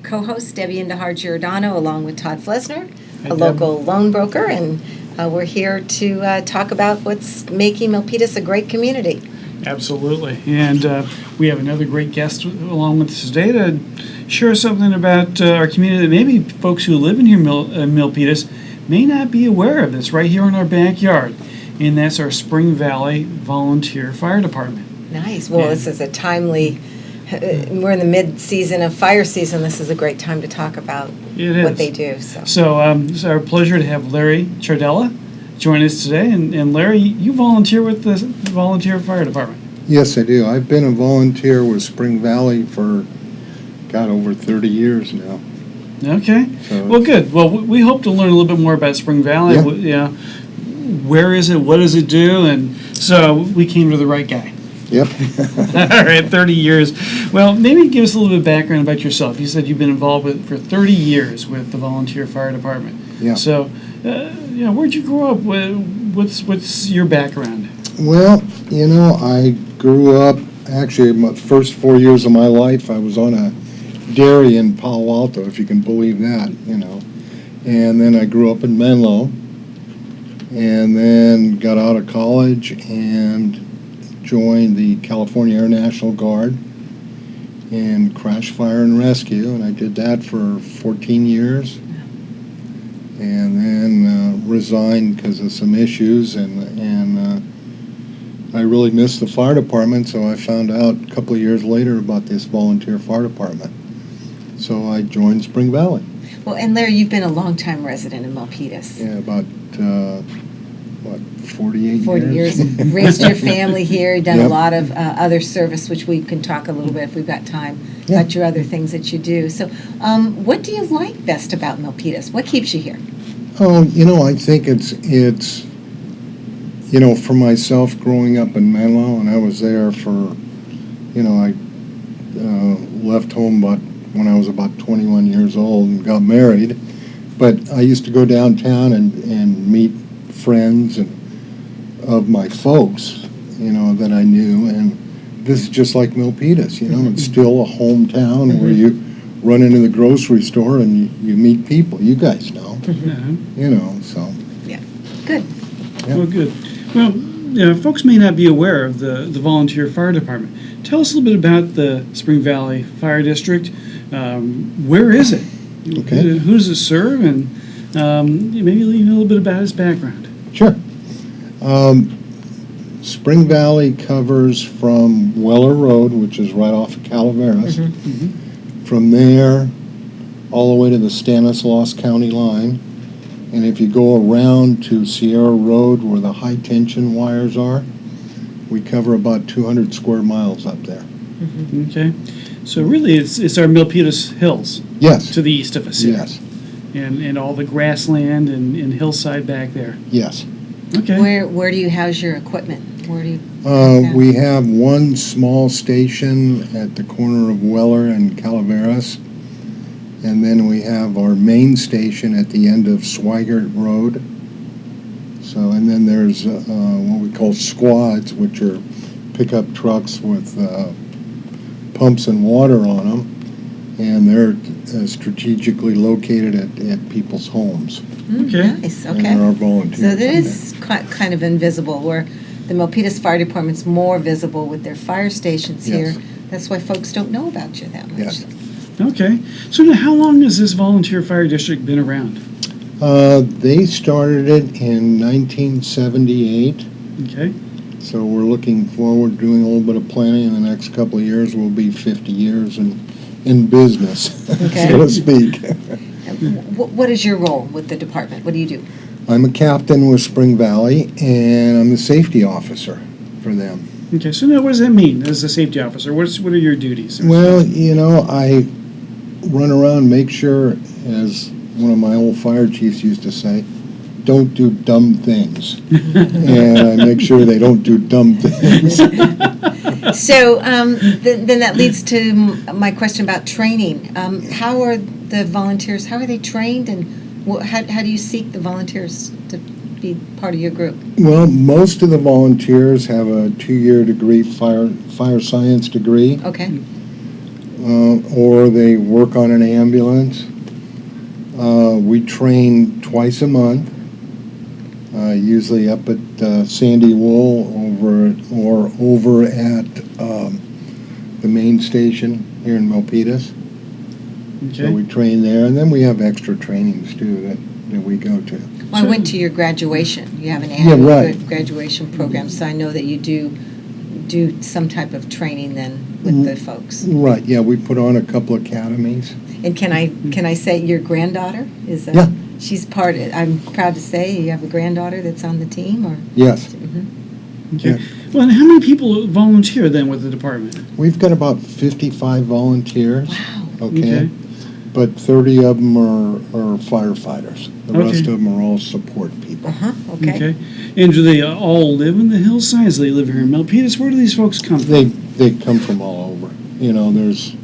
co-host, Debbie Giordano, along with Todd Flesner, Hi, a local loan broker, and we're here to talk about what's making Milpitas a great community. Absolutely. And we have another great guest along with us today to share something about our community that maybe folks who live in here in Milpitas may not be aware of. That's right here in our backyard. And that's our Spring Valley Volunteer Fire Department. Nice. Well, this is a timely, we're in the mid-season of fire season. This is a great time to talk about what they do. So it's our pleasure to have Larry Ciardelle join us today. And Larry, you volunteer with the Volunteer Fire Department. Yes, I do. I've been a volunteer with Spring Valley for, over 30 years now. Okay. So well, good. Well, we hope to learn a little bit more about Spring Valley. Yeah. Where is it? What does it do? And so we came to the right guy. Yep. All right, 30 years. Well, maybe give us a little bit of background about yourself. You said you've been involved for 30 years with the Volunteer Fire Department. Yeah. So, where'd you grow up? What's your background? Well, I grew up, actually, my first 4 years of my life, I was on a dairy in Palo Alto, if you can believe that, And then I grew up in Menlo, and then got out of college and joined the California Air National Guard in crash fire and rescue, and I did that for 14 years, and then resigned because of some issues, and I really missed the fire department, so I found out a couple of years later about this volunteer fire department. So I joined Spring Valley. Well, and Larry, you've been a longtime resident in Milpitas. Yeah, about 48 40 years. Raised your family here, done Yep. a lot of other service, which we can talk a little bit if we've got time, about your other things that you do. So what do you like best about Milpitas? What keeps you here? Oh, I think it's for myself growing up in Menlo, and I was there for, I left home when I was about 21 years old and got married. But I used to go downtown and meet friends and of my folks, that I knew, and this is just like Milpitas, it's still a hometown where you run into the grocery store and you meet people. You guys know, so. Yeah, good. Yeah. Well, good. Well, folks may not be aware of the Volunteer Fire Department. Tell us a little bit about the Spring Valley Fire District. Where is it? Okay. Who does it serve? And maybe leave a little bit about its background. Sure. Spring Valley covers from Weller Road, which is right off of Calaveras. From there, all the way to the Stanislaus County line. And if you go around to Sierra Road where the high tension wires are, we cover about 200 square miles up there. Okay. So really it's our Milpitas Hills. Yes. To the east of us here. Yes. And all the grassland and hillside back there. Yes. Okay. Where do you house your equipment? Where do you? We have one small station at the corner of Weller and Calaveras, and then we have our main station at the end of Swigert Road. So, and then there's what we call squads, which are pickup trucks with pumps and water on them, and they're strategically located at people's homes. Okay. Nice. And Okay. there are volunteers. So that is kind of invisible, where the Milpitas Fire Department's more visible with their fire stations here. Yes. That's why folks don't know about you that much. Yes. Okay. So now how long has this volunteer fire district been around? They started it in 1978. Okay. So we're looking forward to doing a little bit of planning. In the next couple of years, we'll be 50 years in business, Okay. so to speak. What is your role with the department? What do you do? I'm a captain with Spring Valley, and I'm the safety officer for them. Okay. So now what does that mean as a safety officer? What are your duties? Well, I run around, make sure, as one of my old fire chiefs used to say, don't do dumb things. And I make sure they don't do dumb things. So then that leads to my question about training. How are the volunteers, how are they trained, and how do you seek the volunteers to be part of your group? Well, most of the volunteers have a 2-year degree, fire science degree. Okay. or they work on an ambulance. We train twice a month, usually up at Sandy Wool over at the main station here in Milpitas. So we train there, and then we have extra trainings too that we go to. Well, I went to your graduation. You have an Yeah, annual right. graduation program, so I know that you do some type of training then with the folks. Right, yeah, we put on a couple academies. And can I say your granddaughter is? Yeah. She's I'm proud to say you have a granddaughter that's on the team, or. Yes, Okay. Yeah. Well, and how many people volunteer then with the department? we've got about 55 volunteers. Wow. Okay. But 30 of them are firefighters. The Okay. rest of them are all support people. Okay. Okay. And do they all live in the hillsides? They live here in Milpitas? Where do these folks come from? They come from all over. You know, there's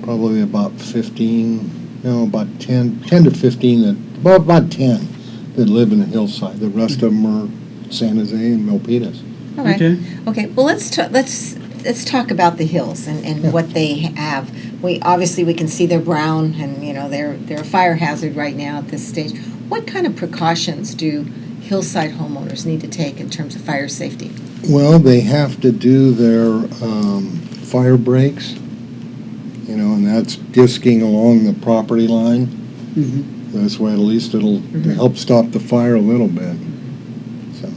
probably about 15, no, about 10 to 15 about 10 that live in the hillside. The rest of them are San Jose and Milpitas. All right. Okay. Okay. Well, let's talk about the hills and what they have. We can see they're brown, and they're a fire hazard right now at this stage. What kind of precautions do hillside homeowners need to take in terms of fire safety? Well, they have to do their fire breaks, and that's disking along the property line. Mm-hmm. This way, at least it'll help stop the fire a little bit. So,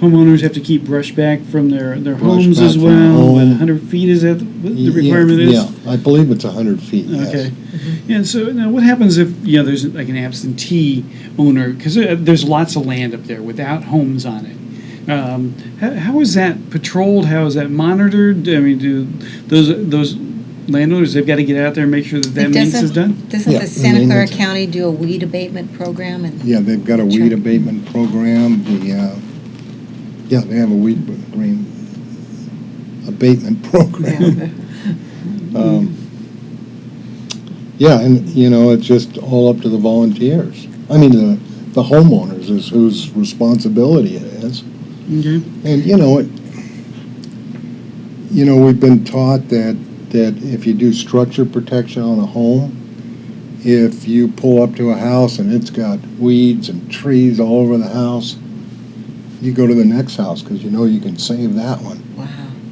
Homeowners have to keep brush back from their homes back as from well. home. What, 100 feet is that what the requirement is? Yeah, I believe it's 100 feet, yes. Okay. And so now what happens if, there's like an absentee owner, because there's lots of land up there without homes on it. How is that patrolled? How is that monitored? I mean, do those landowners, they've got to get out there and make sure that maintenance is done? Doesn't Yeah, the Santa Clara maintenance. County do a weed abatement program? And Yeah, they've got a weed Sure. abatement program. They have a weed abatement program. And it's just all up to the volunteers. I mean, the homeowners is whose responsibility it is. Okay. And we've been taught that if you do structure protection on a home, if you pull up to a house and it's got weeds and trees all over the house, you go to the next house because you can save that one. wow.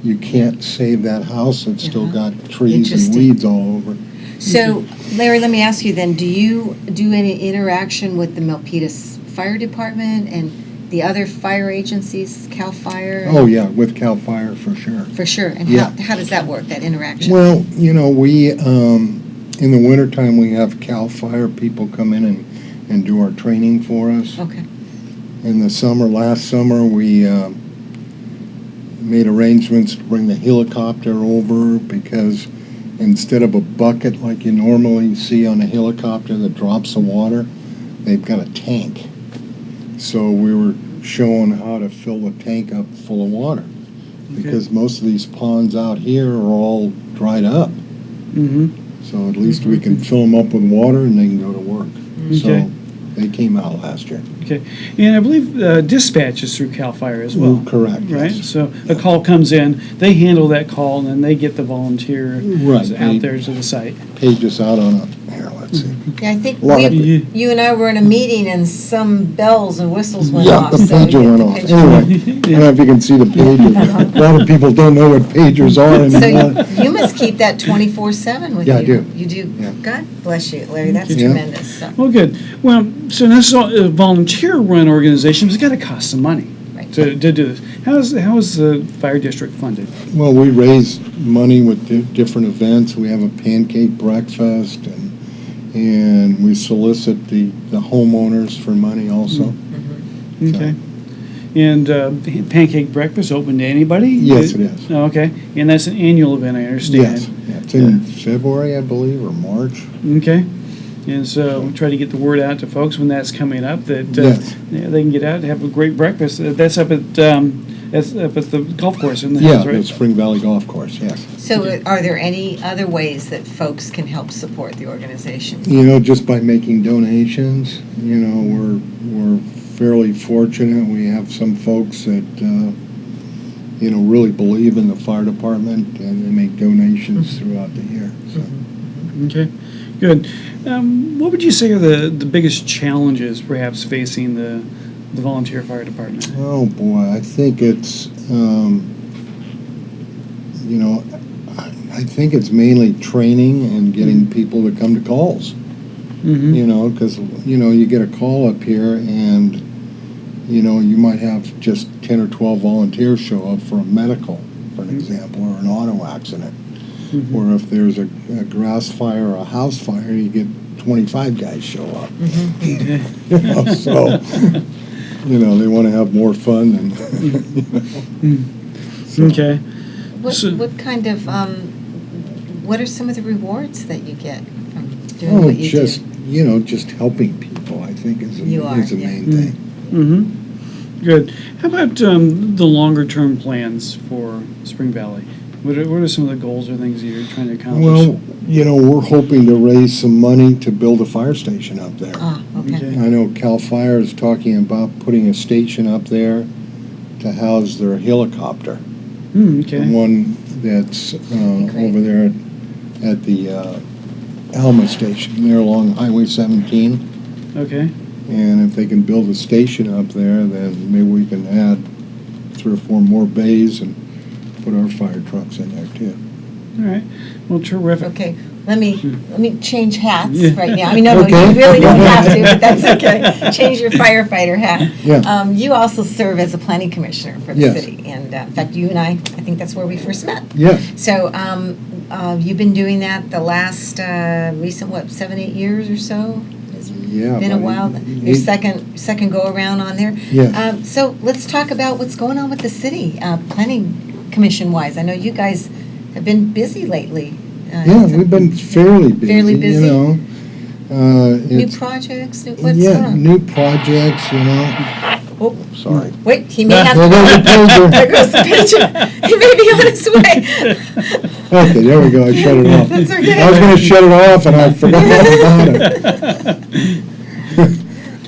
You can't save that house that's still got trees and Interesting. weeds all over. So, Larry, let me ask you then, do you do any interaction with the Milpitas Fire Department and the other fire agencies, CAL FIRE? Oh, yeah, with CAL FIRE for sure. For sure. And Yeah. how does that work, that interaction? Well, we, in the wintertime, we have CAL FIRE people come in and do our training for us. Okay. In the last summer, we made arrangements to bring the helicopter over because instead of a bucket like you normally see on a helicopter that drops the water, they've got a tank. So we were showing how to fill the tank up full of water because most of these ponds out here are all dried up. Mm-hmm. So at least we can fill them up with water and they can go to work. Okay. So they came out last year. Okay. And I believe dispatch is through CAL FIRE as well. Correct. Right? Yes. So a call comes in, they handle that call, and then they get the volunteer Right. out there to the site. Page us out on here, let's see. Yeah, I think Lot of- you and I were in a meeting and some bells and whistles went Yeah, off. the so pager went the off. pager- Anyway, I don't know if you can see the pager. A lot of people don't know what pagers are So anymore. you must keep that 24/7 with Yeah, you. I do. You do? Yeah. God bless you, Larry. That's Yeah. tremendous. So. Well, good. Well, so this is a volunteer-run organization, but it's got to cost some money Right. to do this. How is the fire district funded? Well, we raise money with different events. We have a pancake breakfast and we solicit the homeowners for money also. Okay. And Pancake Breakfast open to anybody? Yes, it is. Oh, okay. And that's an annual event, I understand. Yes, yeah, it's in February, I believe, or March. Okay. And so we try to get the word out to folks when that's coming up that Yes. they can get out and have a great breakfast. That's up at the golf course in the Yeah, hills, the right? Spring Valley Golf Course, yes. So are there any other ways that folks can help support the organization? Just by making donations, we're fairly fortunate. We have some folks that, really believe in the fire department, and they make donations throughout the year, so. Okay, good. What would you say are the biggest challenges perhaps facing the volunteer fire department? Oh, boy, I think it's, I think it's mainly training and getting people to come to calls. Mm-hmm. Because, you get a call up here and, you might have just 10 or 12 volunteers show up for a medical, for an example, or an auto accident. Mm-hmm. Or if there's a grass fire or a house fire, you get 25 guys show up. So, they want to have more fun and, So. Okay. What kind of, what are some of the rewards that you get from doing what you just, do? Just helping people, I think is the You are, yeah. main thing. Mm-hmm. Good. How about the longer-term plans for Spring Valley? What are some of the goals or things that you're trying to accomplish? Well, we're hoping to raise some money to build a fire station up there. Ah, okay. Okay. I know CAL FIRE is talking about putting a station up there to house their helicopter. Okay. The one that's Great. over there at the Alma station, there along Highway 17. Okay. And if they can build a station up there, then maybe we can add 3 or 4 more bays and put our fire trucks in there too. All right. Well, terrific. Okay, let me change hats Yeah. right now. I mean, no, Okay. you really don't have to, but that's okay. Change your firefighter hat. Yeah. You also serve as a planning commissioner for the Yes. city, and in fact, you and I think that's where we first met. Yes. So, you've been doing that the last recent 7, 8 years or so. It's Yeah. been a about while. eight- Your second go around on there. Yes. So let's talk about what's going on with the city, planning commission wise. I know you guys have been busy lately. Yeah, we've been fairly busy. Fairly busy? New New projects, what's going yeah, on? new projects, Oh, Sorry. wait, he may have There goes the to, pager. there goes the pager. He may be on his way. Okay, there we go, I shut it off. That's okay. I was gonna shut it off and I forgot all about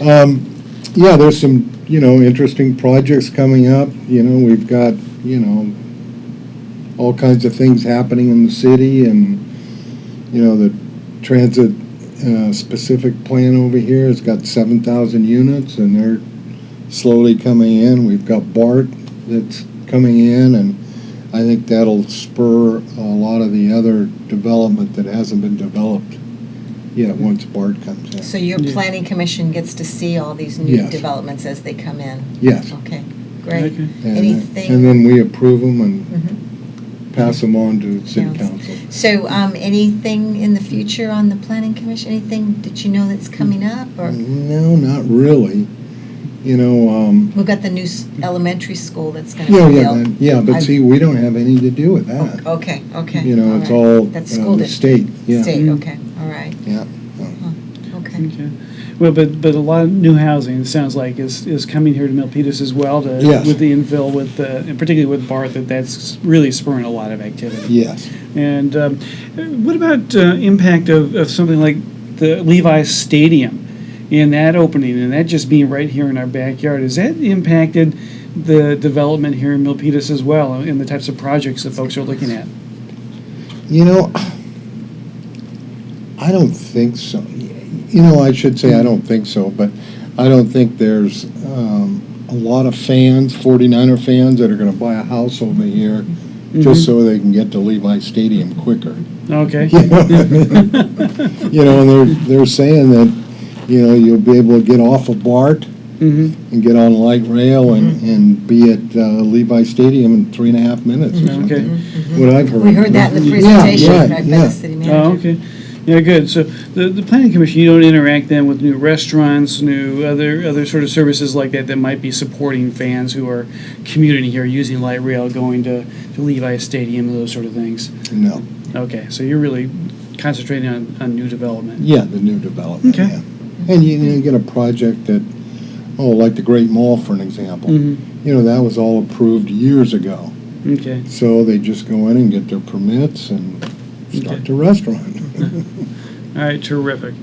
it. Yeah, there's some, interesting projects coming up. We've got, all kinds of things happening in the city, and, the transit specific plan over here has got 7,000 units, and they're slowly coming in. We've got BART that's coming in, and I think that'll spur a lot of the other development that hasn't been developed yet once BART comes in. So your Yeah. planning commission gets to see all these new Yes. developments as they come in? Yes. Okay, great. Okay. Anything? And then we approve them and Mhm. pass them on to city Council. council. So, anything in the future on the planning commission, anything that you know that's coming up, or? No, not really. We've got the new elementary school that's gonna Yeah, be yeah, built. but see, we don't have anything to do with that. Okay, okay. It's right. all That's school the district. state, yeah. State, okay, all right, Yeah. okay. Okay. Well, but a lot of new housing, it sounds like, is coming here to Milpitas as well, Yes. with the infill, and particularly with BART, that's really spurring a lot of activity. Yes. And what about impact of something like the Levi's Stadium and that opening, and that just being right here in our backyard? Has that impacted the development here in Milpitas as well, and the types of projects that folks are looking at? I don't think so. I should say I don't think so, but I don't think there's a lot of fans, 49er fans, that are going to buy a house over here just so they can get to Levi Stadium quicker. Okay. And they're saying that, you'll be able to get off of BART and get on light rail and be at Levi Stadium in 3.5 minutes or something. Okay. What I've heard. We heard that in the Yeah, presentation, right, right, by yeah. the city manager. Oh, okay. Yeah, good. So the planning commission, you don't interact then with new restaurants, new other sort of services like that might be supporting fans who are commuting here, using light rail, going to Levi Stadium and those sort of things. No. Okay, so you're really concentrating on new development. Yeah, the new development, Okay. yeah. And you get a project that, like the Great Mall, for an example. That was all approved years ago. Okay. So they just go in and get their permits and start Okay. the restaurant. All right, terrific.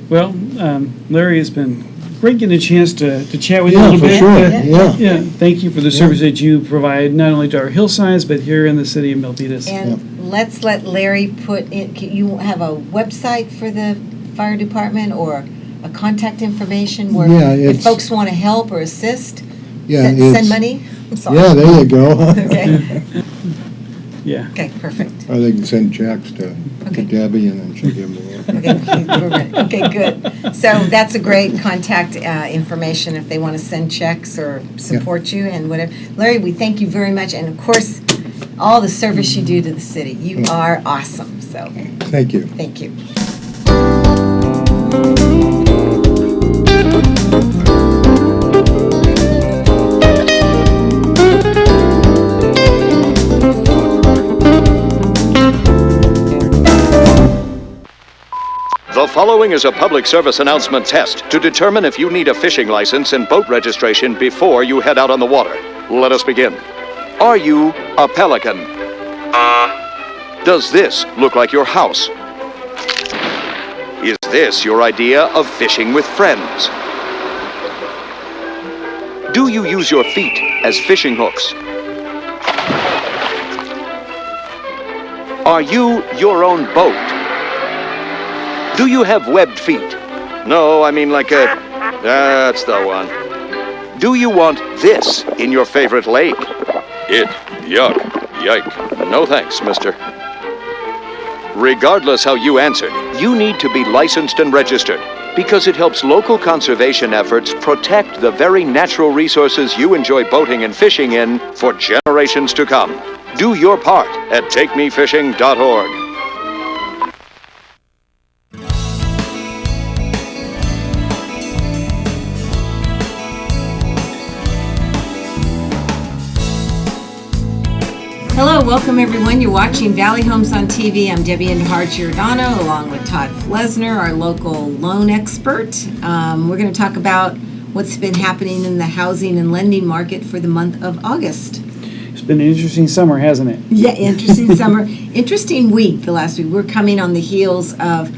Well, Larry, it's been great getting a chance to chat with you a Yeah, little for bit. sure, Yeah. yeah. Thank you for the service that you provide, not only to our hillsides, but here in the city of Milpitas. And let's let Larry put in, you have a website for the fire department or a contact information where Yeah, if it's- folks want to help or assist, Yeah, send it's- money? I'm sorry. Yeah, there you go. Okay, Yeah. okay, perfect. Or they can send checks to Okay. Debbie and then she'll give them away. Okay, good. So that's a great contact information if they want to send checks or support you and whatever. Larry, we thank you very much, and of course, all the service you do to the city. You are awesome, so Thank you. thank you. The following is a public service announcement test to determine if you need a fishing license and boat registration before you head out on the water. Let us begin. Are you a pelican? Does this look like your house? Is this your idea of fishing with friends? Do you use your feet as fishing hooks? Are you your own boat? Do you have webbed feet? No, I mean like a... That's the one. Do you want this in your favorite lake? Yuck, yike. No thanks, mister. Regardless how you answered, you need to be licensed and registered because it helps local conservation efforts protect the very natural resources you enjoy boating and fishing in for generations to come. Do your part at takemefishing.org. Hello, welcome everyone. You're watching Valley Homes on TV. I'm Debbie and Giordano, along with Todd Flesner, our local loan expert. We're going to talk about what's been happening in the housing and lending market for the month of August. It's been an interesting summer, hasn't it? Yeah, interesting summer. Interesting week, the last week. We're coming on the heels of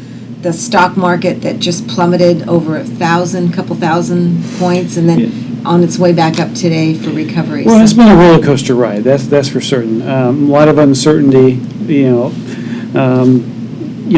the stock market that just plummeted over 1,000, couple thousand points, and then on its way back up today for recovery. Well, it's been a roller coaster ride. That's for certain. A lot of uncertainty.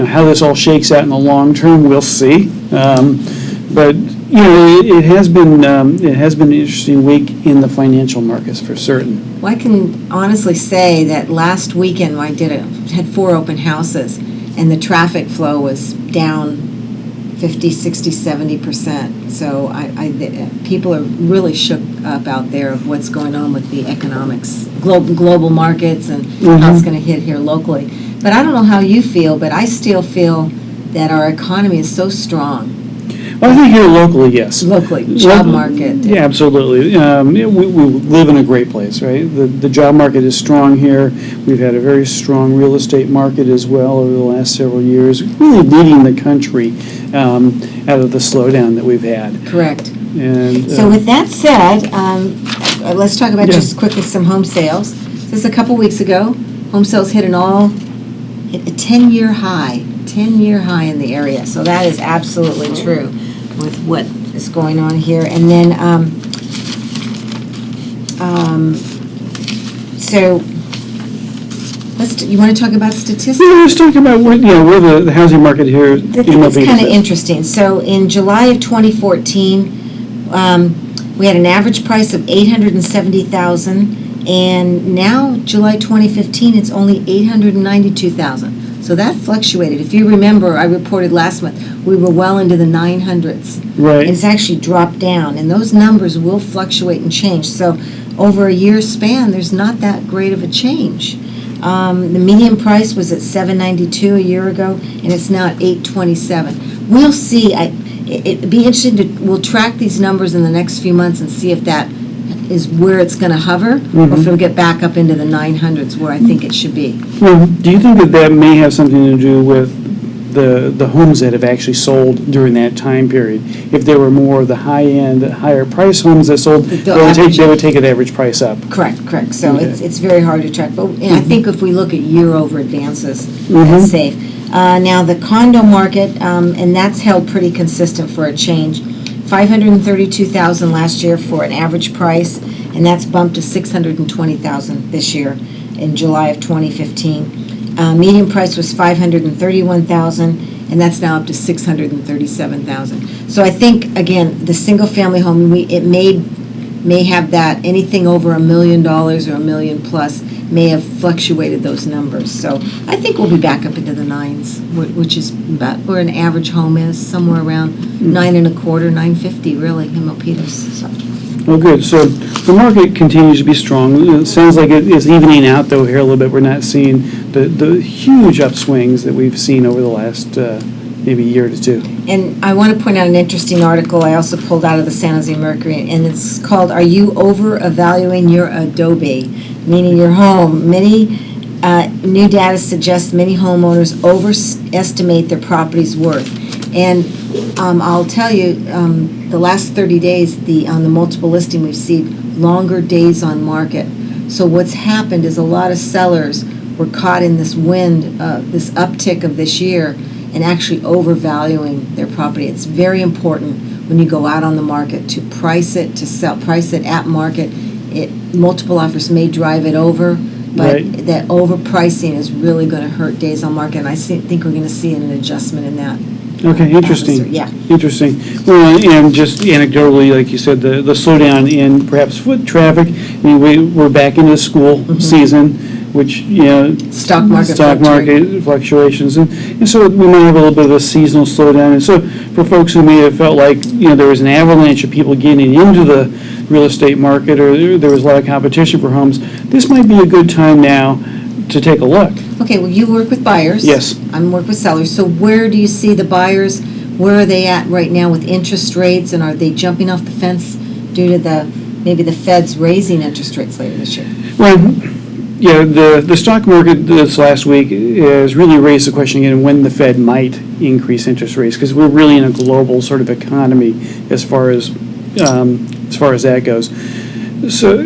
How this all shakes out in the long term, we'll see. But it has been an interesting week in the financial markets for certain. Well, I can honestly say that last weekend when I had 4 open houses, and the traffic flow was down 50, 60, 70%. So people are really shook up out there of what's going on with the economics, global markets, and how it's going to hit here locally. But I don't know how you feel, but I still feel that our economy is so strong. Well, I think here locally, yes. Locally, job market. Yeah, absolutely. We live in a great place, right? The job market is strong here. We've had a very strong real estate market as well over the last several years, really leading the country out of the slowdown that we've had. Correct. And So with that said, let's talk about just quickly some home sales. Just a couple weeks ago, home sales hit a 10-year high. 10-year high in the area. So that is absolutely true with what is going on here. And then, so you want to talk about statistics? let's talk about where the housing market here. It's kind of interesting. So in July of 2014, we had an average price of $870,000, and now July 2015, it's only $892,000. So that fluctuated. If you remember, I reported last month, we were well into the 900s. Right. And it's actually dropped down, and those numbers will fluctuate and change. So over a year's span, there's not that great of a change. The median price was at $792 a year ago, and it's now at $827. We'll see. It'd be interesting we'll track these numbers in the next few months and see if that is where it's going to hover, or if it'll get back up into the 900s where I think it should be. Well, do you think that may have something to do with the homes that have actually sold during that time period? If there were more of the high-end, higher price homes that sold, they would take an average price up. Correct. So Okay. it's very hard to track. But I think if we look at year-over advances, that's safe. Now, the condo market, and that's held pretty consistent for a change. $532,000 last year for an average price, and that's bumped to $620,000 this year in July of 2015. Median price was $531,000, and that's now up to $637,000. So I think, again, the single-family home, it may have that, anything over $1 million or $1 million plus may have fluctuated those numbers. So I think we'll be back up into the nines, which is about where an average home is, somewhere around $9.25, $9.50 really, in Milpitas. So. Well, good. So the market continues to be strong. It sounds like it is evening out, though, here a little bit. We're not seeing the huge upswings that we've seen over the last maybe year to two. And I want to point out an interesting article I also pulled out of the San Jose Mercury, and it's called, "Are You Over-Evaluating Your Adobe?" Meaning your home. Many new data suggests many homeowners overestimate their property's worth. And I'll tell you, the last 30 days, on the multiple listing, we've seen longer days on market. So what's happened is a lot of sellers were caught in this wind, this uptick of this year, and actually overvaluing their property. It's very important when you go out on the market to price it at market. Multiple offers may drive it over, but Right. that overpricing is really going to hurt days on market, and I think we're going to see an adjustment in that. Okay, interesting. Yeah. Interesting. Well, and just anecdotally, like you said, the slowdown in perhaps foot traffic. I mean, we're back into school season, which, Stock market fluctuations. And so we might have a little bit of a seasonal slowdown. And so for folks who may have felt like, there was an avalanche of people getting into the real estate market, or there was a lot of competition for homes, this might be a good time now to take a look. Okay, well, you work with buyers. Yes. I work with sellers. So where do you see the buyers? Where are they at right now with interest rates, and are they jumping off the fence due to maybe the Fed's raising interest rates later this year? Well, yeah, the stock market this last week has really raised the question again when the Fed might increase interest rates, because we're really in a global sort of economy as far as that goes. So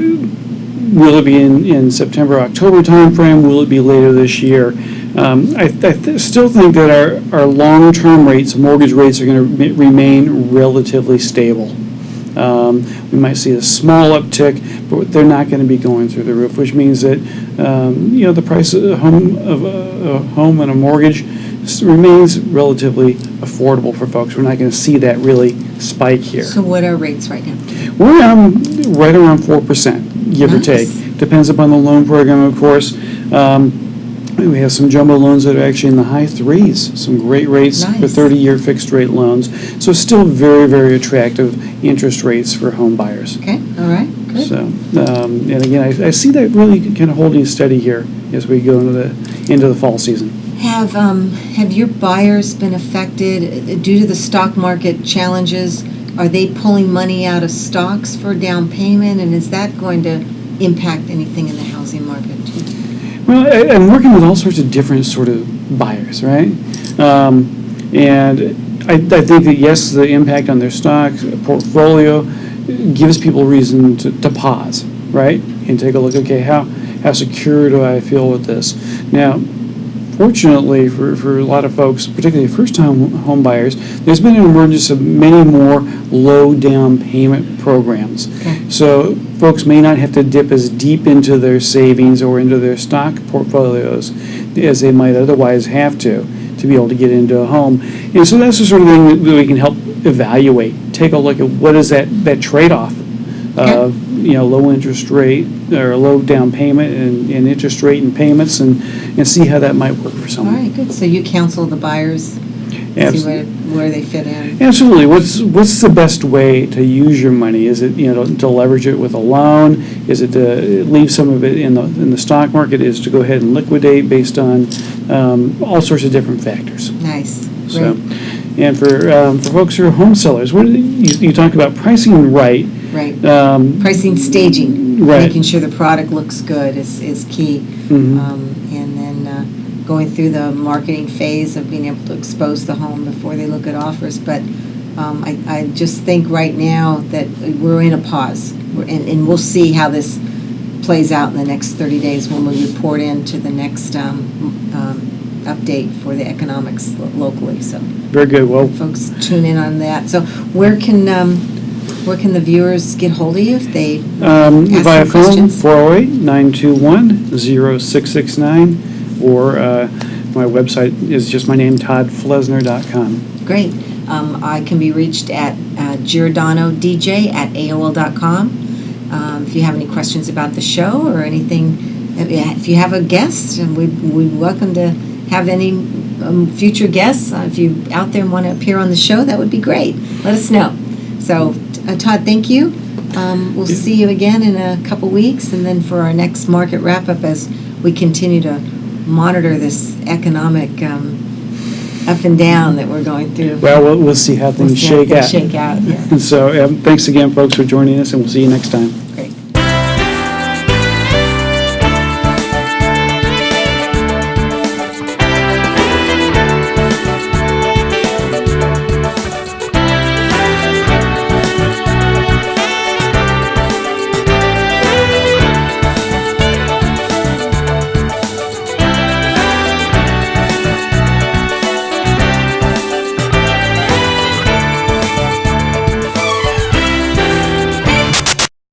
will it be in September, October timeframe? Will it be later this year? I still think that our long-term rates, mortgage rates, are going to remain relatively stable. We might see a small uptick, but they're not going to be going through the roof, which means that the price of a home and a mortgage remains relatively affordable for folks. We're not going to see that really spike here. So what are rates right now? We're right around 4%, give or take. Nice. Depends upon the loan program, of course. We have some jumbo loans that are actually in the high threes, some great rates for Nice. 30-year fixed rate loans. So still very, very attractive interest rates for home buyers. Okay, all right, good. So, and again, I see that really kind of holding steady here as we go into the fall season. Have your buyers been affected due to the stock market challenges? Are they pulling money out of stocks for down payment, and is that going to impact anything in the housing market? Well, I'm working with all sorts of different sort of buyers, right? And I think that, yes, the impact on their stock portfolio gives people reason to pause, right? And take a look, okay, how secure do I feel with this? Now, fortunately for a lot of folks, particularly first-time home buyers, there's been an emergence of many more low down payment programs. Okay. So folks may not have to dip as deep into their savings or into their stock portfolios as they might otherwise have to be able to get into a home. And so that's the sort of thing that we can help evaluate. Take a look at what is that trade-off of low interest rate or low down payment and interest rate and payments, and see how that might work for All someone. right, good. So you counsel the buyers, see where they fit in. Absolutely. What's the best way to use your money? Is it to leverage it with a loan? Is it to leave some of it in the stock market? Is it to go ahead and liquidate based on all sorts of different factors? Nice. Great. So, and for folks who are home sellers, you talk about pricing right. Right. Pricing, staging, Right. making sure the product looks good is key. Mhm. And then going through the marketing phase of being able to expose the home before they look at offers. But I just think right now that we're in a pause. And we'll see how this plays out in the next 30 days when we report into the next update for the economics locally, so Very good. Well, folks tune in on that. So where can the viewers get hold of you if they ask via some phone, questions? 408-921-0669, or my website is just my name, toddflesner.com. Great. I can be reached at giordanodj@aol.com. If you have any questions about the show or anything, if you have a guest, and we'd welcome to have any future guests. If you out there and want to appear on the show, that would be great. Let us know. So, Todd, thank you. We'll see you again in a couple weeks, and then for our next market wrap-up as we continue to monitor this economic up and down that we're going through. Well, we'll see how things shake out. Shake out, yeah. So thanks again, folks, for joining us, and we'll see you next time.